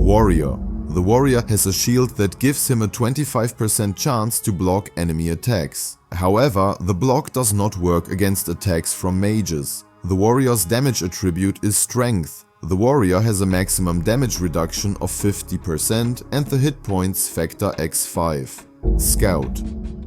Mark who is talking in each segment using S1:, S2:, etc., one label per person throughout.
S1: Warrior. The warrior has a shield that gives him a 25% chance to block enemy attacks. However, the block does not work against attacks from mages. The warrior's damage attribute is strength. The warrior has a maximum damage reduction of 50% and the hit points factor x5. Scout.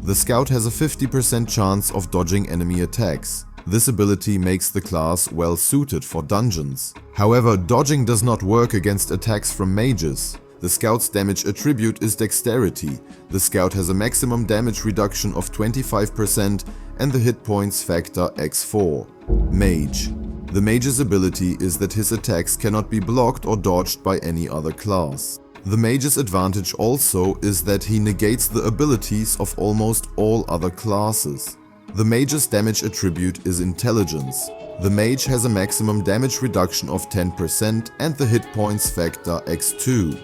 S1: The scout has a 50% chance of dodging enemy attacks. This ability makes the class well suited for dungeons. However, dodging does not work against attacks from mages. The scout's damage attribute is dexterity. The scout has a maximum damage reduction of 25% and the hit points factor x4. Mage. The mage's ability is that his attacks cannot be blocked or dodged by any other class. The mage's advantage also is that he negates the abilities of almost all other classes. The mage's damage attribute is intelligence. The mage has a maximum damage reduction of 10% and the hit points factor x2.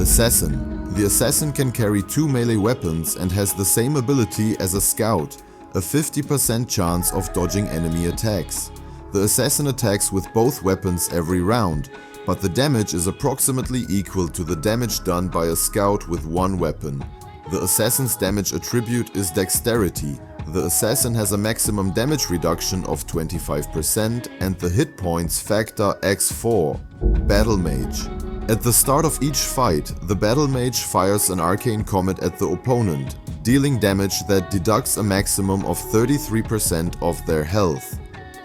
S1: Assassin. The assassin can carry 2 melee weapons and has the same ability as a scout, a 50% chance of dodging enemy attacks. The assassin attacks with both weapons every round, but the damage is approximately equal to the damage done by a scout with one weapon. The assassin's damage attribute is dexterity. The assassin has a maximum damage reduction of 25% and the hit points factor x4. Battle Mage. At the start of each fight, the Battle Mage fires an arcane comet at the opponent, dealing damage that deducts a maximum of 33% of their health.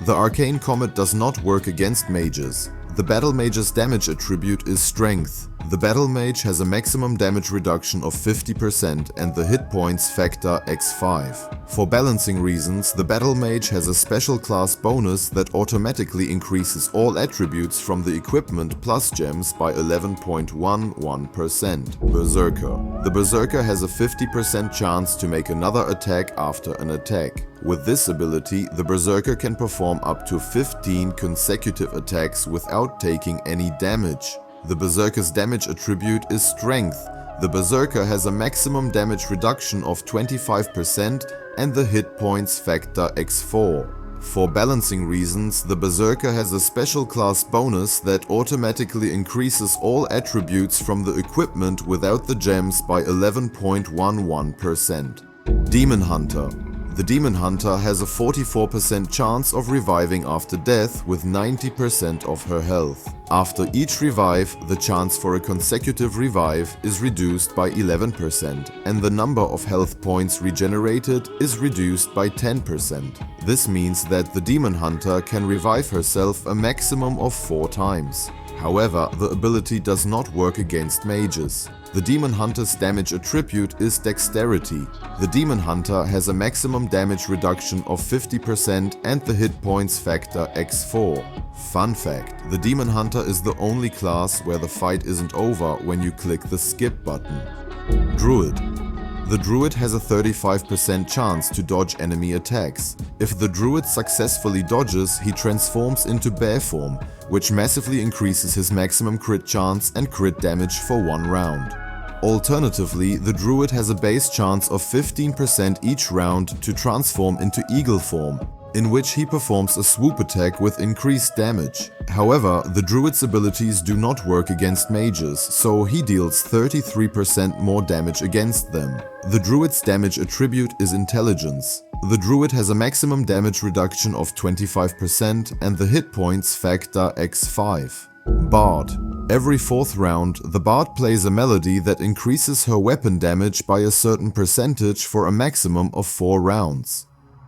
S1: The arcane comet does not work against mages. The Battle Mage's damage attribute is strength. The Battle Mage has a maximum damage reduction of 50% and the hit points factor x5. For balancing reasons, the Battle Mage has a special class bonus that automatically increases all attributes from the equipment plus gems by 11.11%. Berserker. The Berserker has a 50% chance to make another attack after an attack. With this ability, the Berserker can perform up to 15 consecutive attacks without taking any damage. The Berserker's damage attribute is strength. The Berserker has a maximum damage reduction of 25% and the hit points factor x4. For balancing reasons, the Berserker has a special class bonus that automatically increases all attributes from the equipment without the gems by 11.11%. Demon Hunter. The Demon Hunter has a 44% chance of reviving after death with 90% of her health. After each revive, the chance for a consecutive revive is reduced by 11% and the number of health points regenerated is reduced by 10%. This means that the Demon Hunter can revive herself a maximum of 4 times. However, the ability does not work against mages. The Demon Hunter's damage attribute is dexterity. The Demon Hunter has a maximum damage reduction of 50% and the hit points factor x4. Fun fact: the Demon Hunter is the only class where the fight isn't over when you click the skip button. Druid. The Druid has a 35% chance to dodge enemy attacks. If the Druid successfully dodges, he transforms into bear form, which massively increases his maximum crit chance and crit damage for 1 round. Alternatively, the Druid has a base chance of 15% each round to transform into eagle form, in which he performs a swoop attack with increased damage. However, the Druid's abilities do not work against mages, so he deals 33% more damage against them. The Druid's damage attribute is intelligence. The Druid has a maximum damage reduction of 25% and the hit points factor x5. Bard. Every 4th round, the Bard plays a melody that increases her weapon damage by a certain percentage for a maximum of 4 rounds.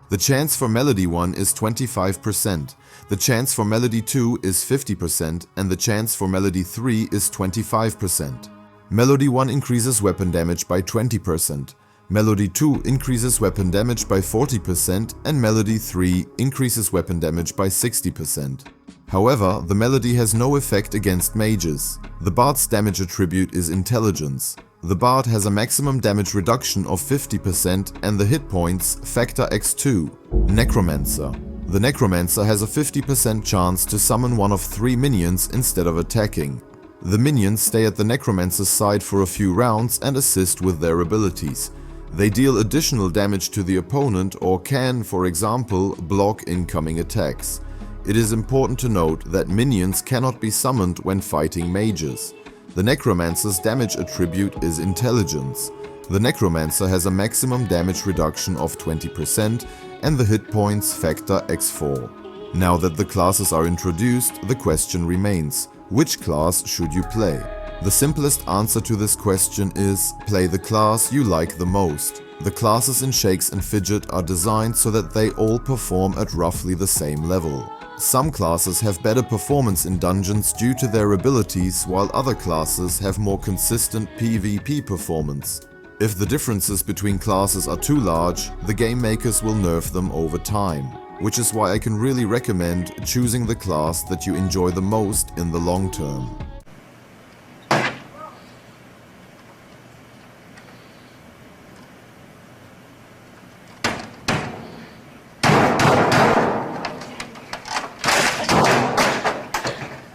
S1: The chance for Melody 1 is 25%, the chance for Melody 2 is 50% and the chance for Melody 3 is 25%. Melody 1 increases weapon damage by 20%, Melody 2 increases weapon damage by 40% and Melody 3 increases weapon damage by 60%. However, the melody has no effect against mages. The Bard's damage attribute is intelligence. The Bard has a maximum damage reduction of 50% and the hit points factor x2. Necromancer. The Necromancer has a 50% chance to summon one of 3 minions instead of attacking. The minions stay at the Necromancer's side for a few rounds and assist with their abilities. They deal additional damage to the opponent or can, for example, block incoming attacks. It is important to note that minions cannot be summoned when fighting mages. The Necromancer's damage attribute is Intelligence. The Necromancer has a maximum damage reduction of 20% and the hit points factor x4. Now that the classes are introduced, the question remains, which class should you play? The simplest answer to this question is, play the class you like the most. The classes in Shakes and Fidget are designed so that they all perform at roughly the same level. Some classes have better performance in dungeons due to their abilities, while other classes have more consistent PvP performance. If the differences between classes are too large, the game makers will nerf them over time, which is why I can really recommend choosing the class that you enjoy the most in the long term.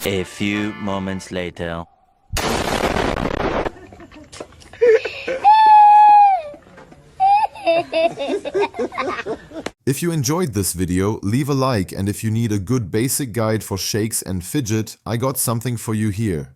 S2: A few moments later.
S1: If you enjoyed this video, leave a like, and if you need a good basic guide for Shakes and Fidget, I got something for you here.